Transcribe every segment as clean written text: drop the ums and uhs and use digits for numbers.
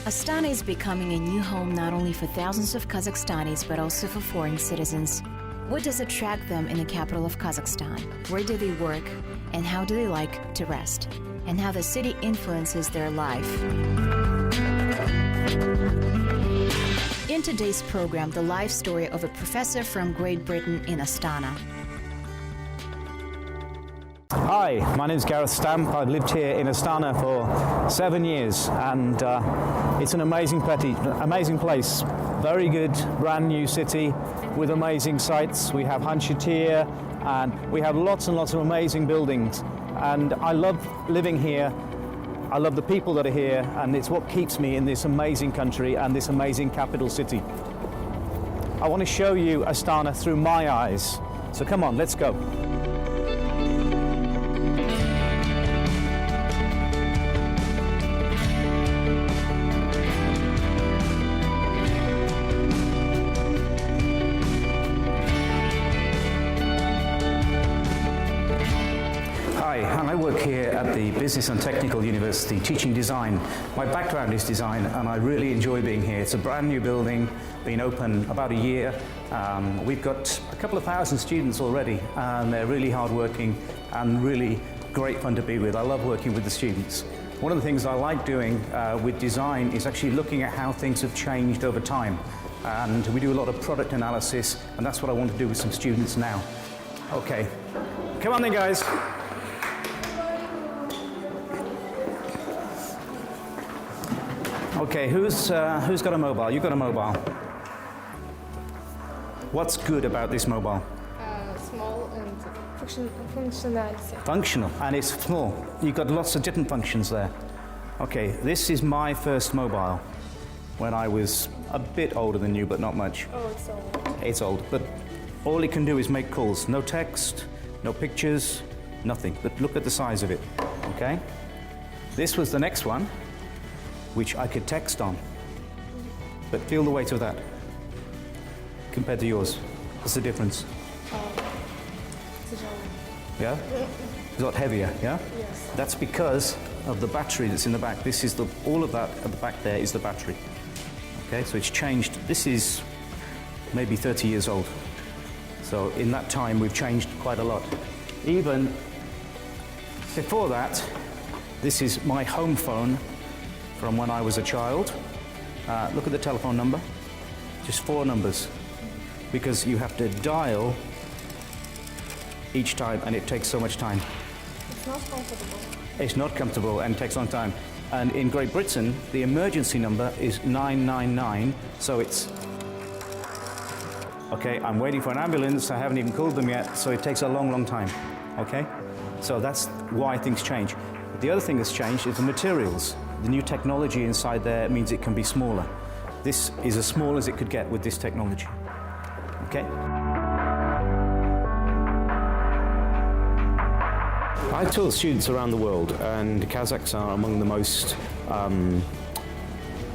Astana is becoming a new home not only for thousands of Kazakhstanis but also for foreign citizens. What does attract them in the capital of Kazakhstan? Where do they work? And how do they like to rest? And how the city influences their life. In today's program, the life story of a professor from Great Britain in Astana. Hi, my name is Gareth Stamp. I've lived here in Astana for 7 years, and it's an amazing place. Very good, brand new city with amazing sights. We have Hanshitir, and we have lots and lots of amazing buildings. And I love living here. I love the people that are here, and it's what keeps me in this amazing country and this amazing capital city. I want to show you Astana through my eyes. So come on, let's go. I work here at the Business and Technical University teaching design. My background is design and I really enjoy being here. It's a brand new building, been open about a year. We've got a couple of thousand students already and they're really hardworking and really great fun to be with. I love working with the students. One of the things I like doing with design is actually looking at how things have changed over time. And we do a lot of product analysis and that's what I want to do with some students now. Okay, come on then guys. Okay, who's got a mobile? You've got a mobile. What's good about this mobile? Small and functionality. Functional, and it's small. You've got lots of different functions there. Okay, this is my first mobile when I was a bit older than you, but not much. Oh, it's old. It's old, but all it can do is make calls. No text, no pictures, nothing. But look at the size of it, okay? This was the next one, which I could text on. But feel the weight of that compared to yours. What's the difference? It's Yeah? It's a lot heavier, yeah? Yes. That's because of the battery that's in the back. This is all of that at the back there is the battery. Okay, so it's changed. This is maybe 30 years old. So in that time, we've changed quite a lot. Even before that, this is my home phone from when I was a child. Look at the telephone number, just 4 numbers, because you have to dial each time and it takes so much time. It's not comfortable. It's not comfortable and takes a long time. And in Great Britain, the emergency number is 999, so it's, okay, I'm waiting for an ambulance, I haven't even called them yet, so it takes a long, long time, okay? So that's why things change. But the other thing that's changed is the materials. The new technology inside there means it can be smaller. This is as small as it could get with this technology. Okay? I taught students around the world, and Kazakhs are among the most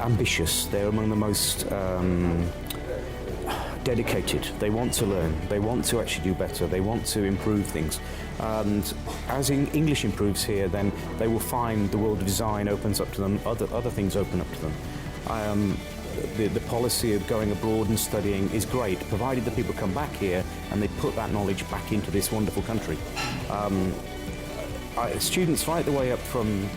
ambitious. They're among the most dedicated. They want to learn. They want to actually do better. They want to improve things. And as English improves here, then they will find the world of design opens up to them, other things open up to them. The policy of going abroad and studying is great, provided that people come back here and they put that knowledge back into this wonderful country. Students right the way up from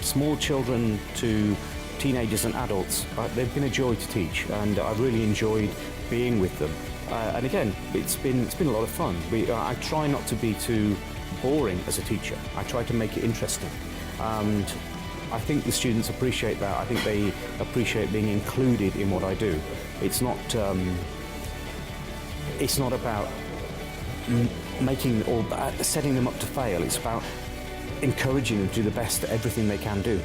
small children to teenagers and adults, they've been a joy to teach, and I've really enjoyed being with them. And again, it's been a lot of fun. I try not to be too boring as a teacher. I try to make it interesting, and I think the students appreciate that. I think they appreciate being included in what I do. It's not about making or setting them up to fail. It's about encouraging them to do the best at everything they can do.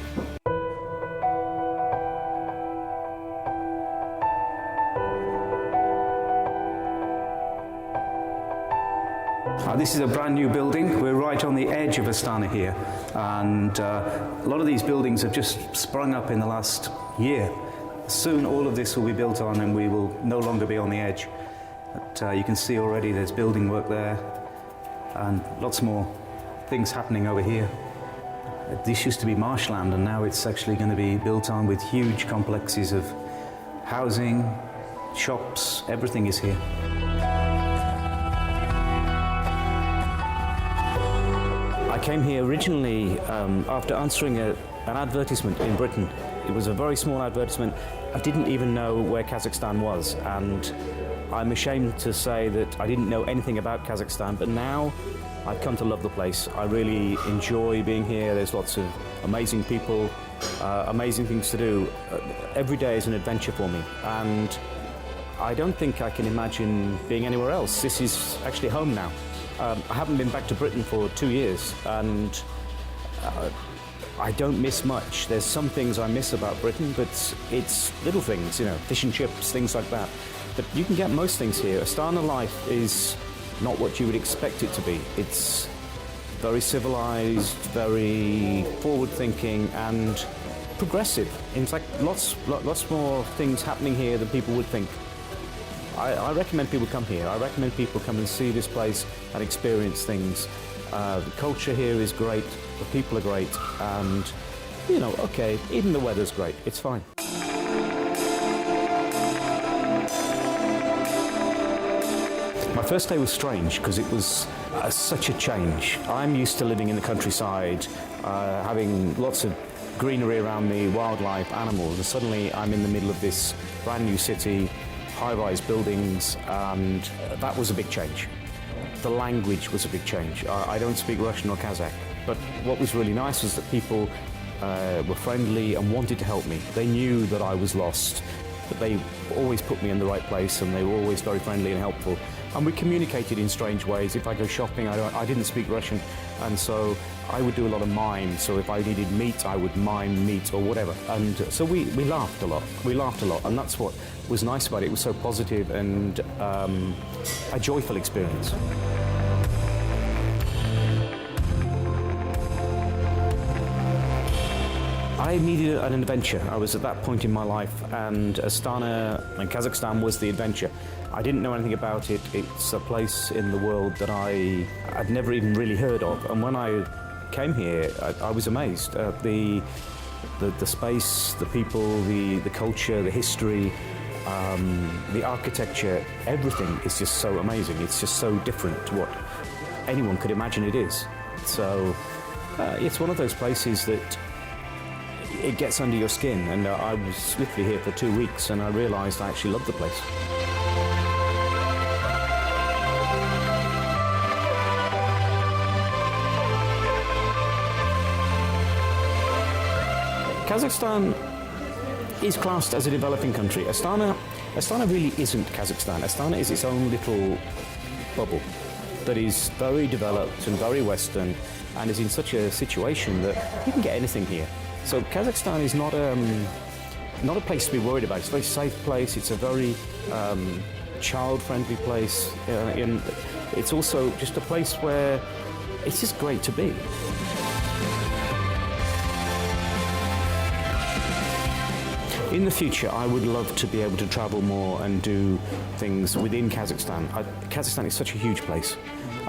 This is a brand new building. We're right on the edge of Astana here, and a lot of these buildings have just sprung up in the last year. Soon all of this will be built on and we will no longer be on the edge. But you can see already there's building work there and lots more things happening over here. This used to be marshland, and now it's actually going to be built on with huge complexes of housing, shops, everything is here. I came here originally after answering an advertisement in Britain. It was a very small advertisement. I didn't even know where Kazakhstan was, and I'm ashamed to say that I didn't know anything about Kazakhstan, but now I've come to love the place. I really enjoy being here. There's lots of amazing people, amazing things to do. Every day is an adventure for me, and I don't think I can imagine being anywhere else. This is actually home now. I haven't been back to Britain for 2 years, and I don't miss much. There's some things I miss about Britain, but it's little things, you know, fish and chips, things like that. But you can get most things here. Astana life is not what you would expect it to be. It's very civilized, very forward-thinking and progressive. In fact, lots more things happening here than people would think. I recommend people come here. I recommend people come and see this place and experience things. The culture here is great, the people are great, and, you know, okay, even the weather's great, it's fine. My first day was strange because it was such a change. I'm used to living in the countryside, having lots of greenery around me, wildlife, animals, and suddenly I'm in the middle of this brand new city, high-rise buildings, and that was a big change. The language was a big change. I don't speak Russian or Kazakh, but what was really nice was that people were friendly and wanted to help me. They knew that I was lost, but they always put me in the right place, and they were always very friendly and helpful. And we communicated in strange ways. If I go shopping, I didn't speak Russian, and so I would do a lot of mime. So if I needed meat, I would mime meat or whatever. And so we laughed a lot. We laughed a lot, and that's what was nice about it. It was so positive and a joyful experience. I needed an adventure. I was at that point in my life, and Astana and Kazakhstan was the adventure. I didn't know anything about it. It's a place in the world that I'd never even really heard of, and when I came here, I was amazed. The space, the people, the culture, the history, the architecture, everything is just so amazing. It's just so different to what anyone could imagine it is. So it's one of those places that it gets under your skin, and I was literally here for 2 weeks, and I realised I actually loved the place. Kazakhstan is classed as a developing country. Astana really isn't Kazakhstan. Astana is its own little bubble that is very developed and very Western, and is in such a situation that you can get anything here. So Kazakhstan is not a place to be worried about. It's a very safe place. It's a very child-friendly place, and it's also just a place where it's just great to be. In the future, I would love to be able to travel more and do things within Kazakhstan. Kazakhstan is such a huge place.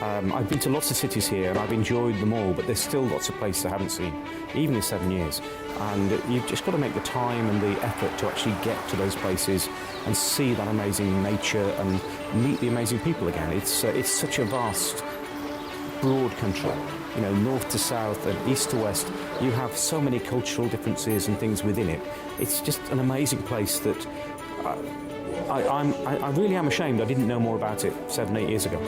I've been to lots of cities here and I've enjoyed them all, but there's still lots of places I haven't seen, even in 7 years. And you've just got to make the time and the effort to actually get to those places and see that amazing nature and meet the amazing people again. It's such a vast, broad country. You know, north to south and east to west, you have so many cultural differences and things within it. It's just an amazing place that I really am ashamed I didn't know more about it 7, 8 years ago.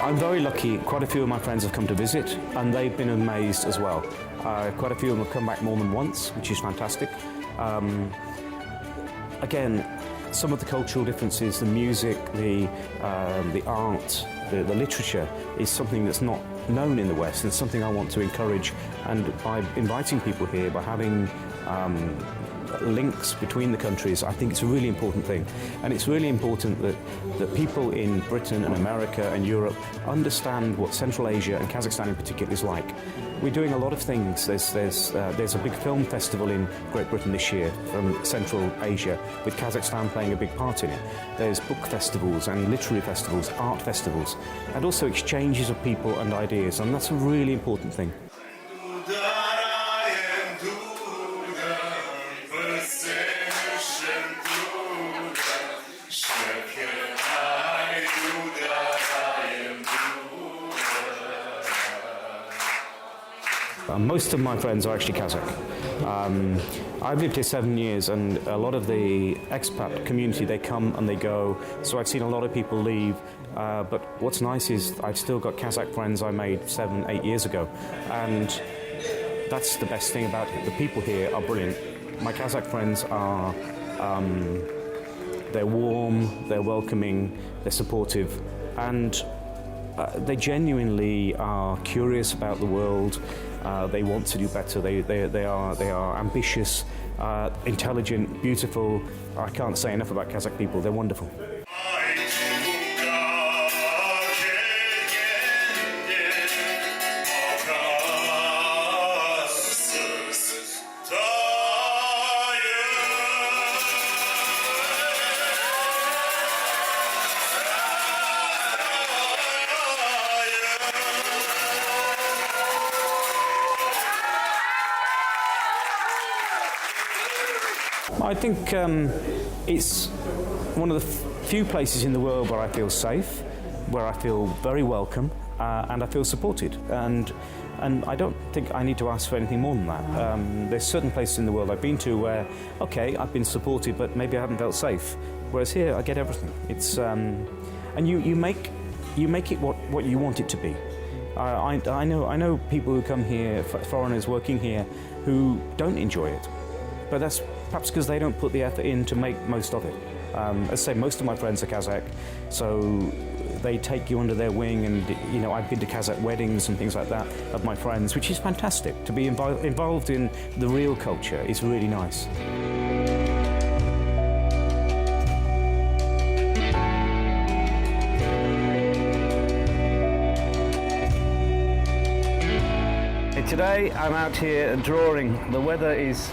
I'm very lucky. Quite a few of my friends have come to visit, and they've been amazed as well. Quite a few of them have come back more than once, which is fantastic. Again, some of the cultural differences, the music, the art, the literature is something that's not known in the West. It's something I want to encourage, and by inviting people here, by having links between the countries, I think it's a really important thing. And it's really important that people in Britain and America and Europe understand what Central Asia and Kazakhstan in particular is like. we're doing a lot of things. There's a big film festival in Great Britain this year from Central Asia, with Kazakhstan playing a big part in it. There's book festivals and literary festivals, art festivals, and also exchanges of people and ideas, and that's a really important thing. Most of my friends are actually Kazakh. I've lived here 7 years, and a lot of the expat community, they come and they go, so I've seen a lot of people leave, but what's nice is I've still got Kazakh friends I made 7, 8 years ago, and that's the best thing about it. The people here are brilliant. My Kazakh friends are, they're warm, they're welcoming, they're supportive, and they genuinely are curious about the world. They want to do better. They are ambitious, intelligent, beautiful. I can't say enough about Kazakh people. They're wonderful. I think it's one of the few places in the world where I feel safe, where I feel very welcome, and I feel supported. And I don't think I need to ask for anything more than that. There's certain places in the world I've been to where, okay, I've been supported, but maybe I haven't felt safe. Whereas here, I get everything. It's and you make it what you want it to be. I know people who come here, foreigners working here, who don't enjoy it, but that's perhaps because they don't put the effort in to make most of it. As I say, most of my friends are Kazakh, so they take you under their wing, and you know, I've been to Kazakh weddings and things like that of my friends, which is fantastic. To be involved in the real culture is really nice. Today I'm out here drawing. The weather is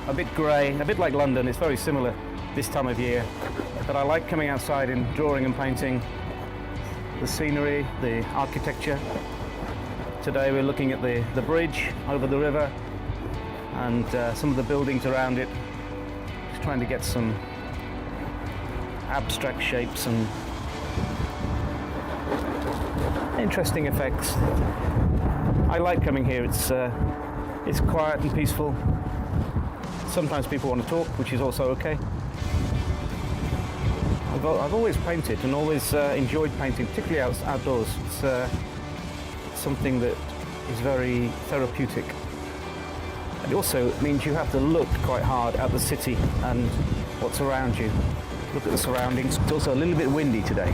a bit grey, a bit like London. It's very similar this time of year, but I like coming outside and drawing and painting the scenery, the architecture. Today we're looking at the bridge over the river and some of the buildings around it, just trying to get some abstract shapes and interesting effects. I like coming here. It's quiet and peaceful. Sometimes people want to talk, which is also okay. I've always painted and always enjoyed painting, particularly outdoors. It's something that is very therapeutic. It also means you have to look quite hard at the city and what's around you. Look at the surroundings. It's also a little bit windy today.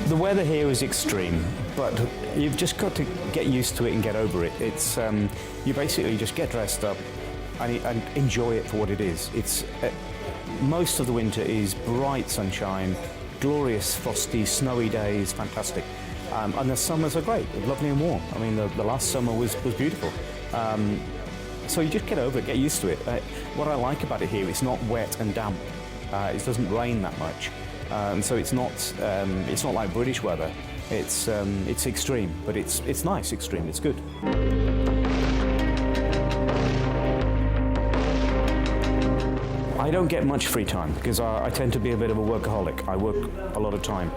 The weather here is extreme, but you've just got to get used to it and get over it. It's you basically just get dressed up and enjoy it for what it is. It's most of the winter is bright sunshine, glorious frosty, snowy days, fantastic, and the summers are great, lovely and warm. I mean, the last summer was beautiful. So you just get over it, get used to it. What I like about it here, it's not wet and damp. It doesn't rain that much. So it's not like British weather. It's extreme, but it's nice extreme. It's good. I don't get much free time because I tend to be a bit of a workaholic. I work a lot of time,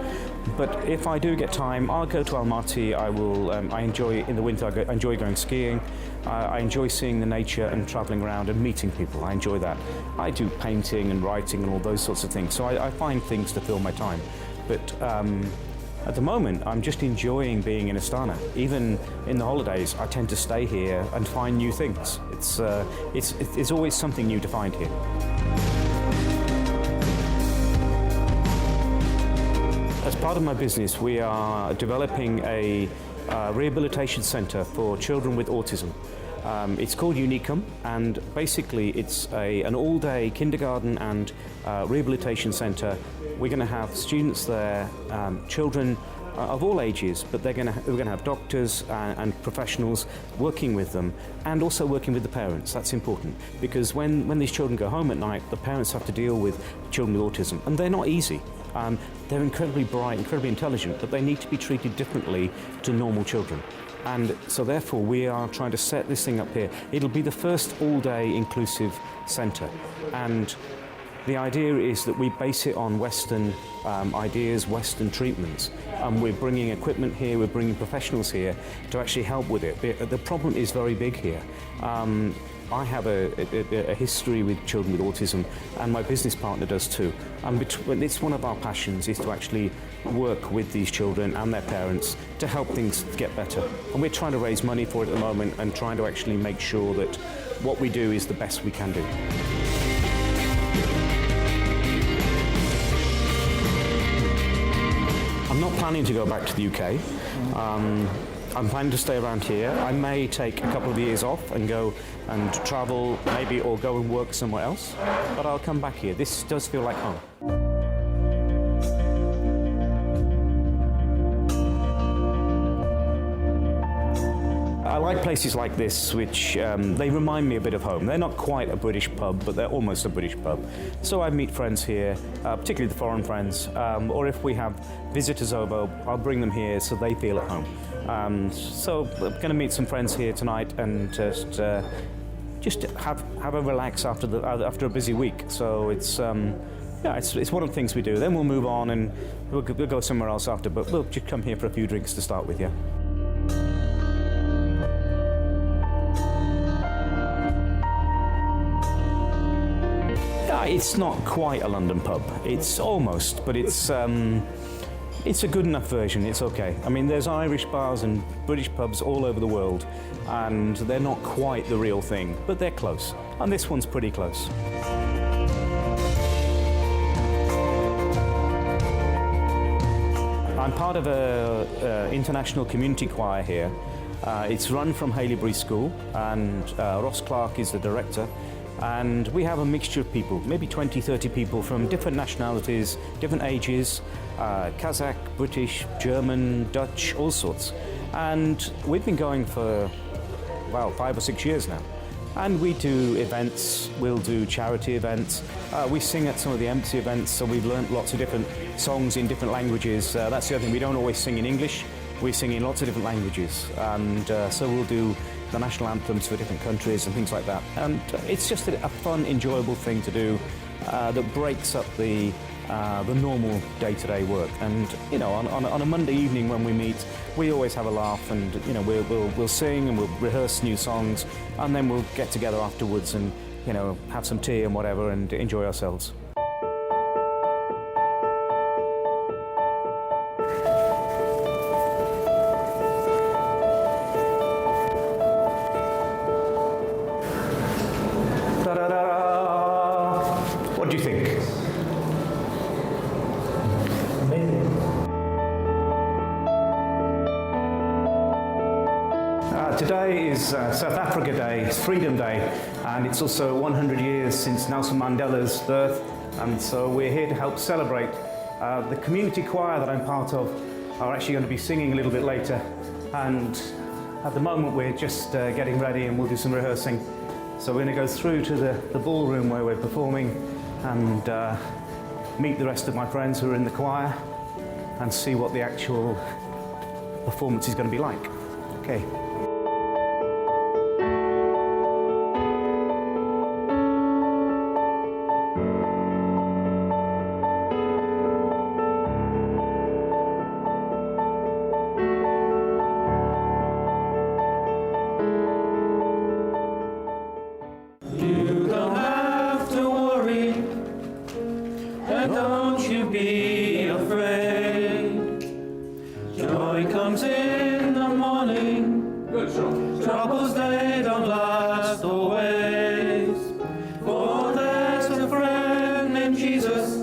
but if I do get time, I'll go to Almaty. I enjoy in the winter. I enjoy going skiing. I enjoy seeing the nature and travelling around and meeting people. I enjoy that. I do painting and writing and all those sorts of things. So I find things to fill my time. But at the moment, I'm just enjoying being in Astana. Even in the holidays, I tend to stay here and find new things. It's always something new to find here. As part of my business, we are developing a rehabilitation centre for children with autism. It's called Unicum, and basically it's an all-day kindergarten and rehabilitation centre. We're going to have students there, children of all ages, but we're going to have doctors and professionals working with them, and also working with the parents. That's important, because when these children go home at night, the parents have to deal with children with autism, and they're not easy. They're incredibly bright, incredibly intelligent, but they need to be treated differently to normal children. And so therefore we are trying to set this thing up here. It'll be the first all-day inclusive centre, and the idea is that we base it on Western ideas, Western treatments. We're bringing equipment here, we're bringing professionals here to actually help with it. The problem is very big here. I have a history with children with autism, and my business partner does too. It's one of our passions, is to actually work with these children and their parents to help things get better. And we're trying to raise money for it at the moment, and trying to actually make sure that what we do is the best we can do. I'm not planning to go back to the UK. I'm planning to stay around here. I may take a couple of years off and go and travel, maybe, or go and work somewhere else, but I'll come back here. This does feel like home. I like places like this, which they remind me a bit of home. They're not quite a British pub, but they're almost a British pub. So I meet friends here, particularly the foreign friends, or if we have visitors over, I'll bring them here so they feel at home. So I'm going to meet some friends here tonight and just have a relax after a busy week. So it's it's one of the things we do. Then we'll move on and we'll go somewhere else after, but we'll just come here for a few drinks to start with, yeah. It's not quite a London pub. It's almost, but it's a good enough version. It's okay. I mean, there's Irish bars and British pubs all over the world, and they're not quite the real thing, but they're close. And this one's pretty close. I'm part of an international community choir here. It's run from Haileybury School, and Ross Clark is the director. And we have a mixture of people, maybe 20, 30 people from different nationalities, different ages, Kazakh, British, German, Dutch, all sorts. And we've been going for, well, 5 or 6 years now. And we do events, we'll do charity events. We sing at some of the embassy events, so we've learnt lots of different songs in different languages. That's the other thing, we don't always sing in English, we sing in lots of different languages. And so we'll do the national anthems for different countries and things like that. And it's just a fun, enjoyable thing to do that breaks up the normal day-to-day work. And you know, on a Monday evening when we meet, we always have a laugh, and you know, we'll sing and we'll rehearse new songs, and then we'll get together afterwards and you know, have some tea and whatever and enjoy ourselves. What do you think? Today is South Africa Day, it's Freedom Day, and it's also 100 years since Nelson Mandela's birth, and so we're here to help celebrate. The community choir that I'm part of are actually going to be singing a little bit later, and at the moment we're just getting ready and we'll do some rehearsing. So we're going to go through to the ballroom where we're performing and meet the rest of my friends who are in the choir and see what the actual performance is going to be like. Okay. Don't you be afraid. Joy comes in the morning. Troubles, they don't last always. For there's a friend named Jesus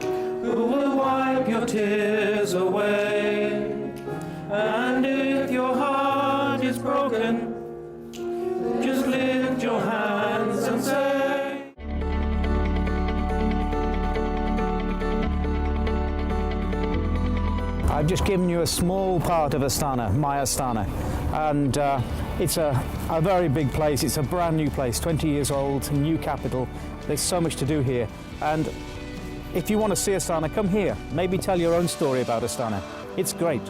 who will wipe your tears away. And if your heart is broken, I've just given you a small part of Astana, my Astana, and it's a very big place. It's a brand new place, 20 years old, new capital. There's so much to do here, and if you want to see Astana, come here. Maybe tell your own story about Astana. It's great.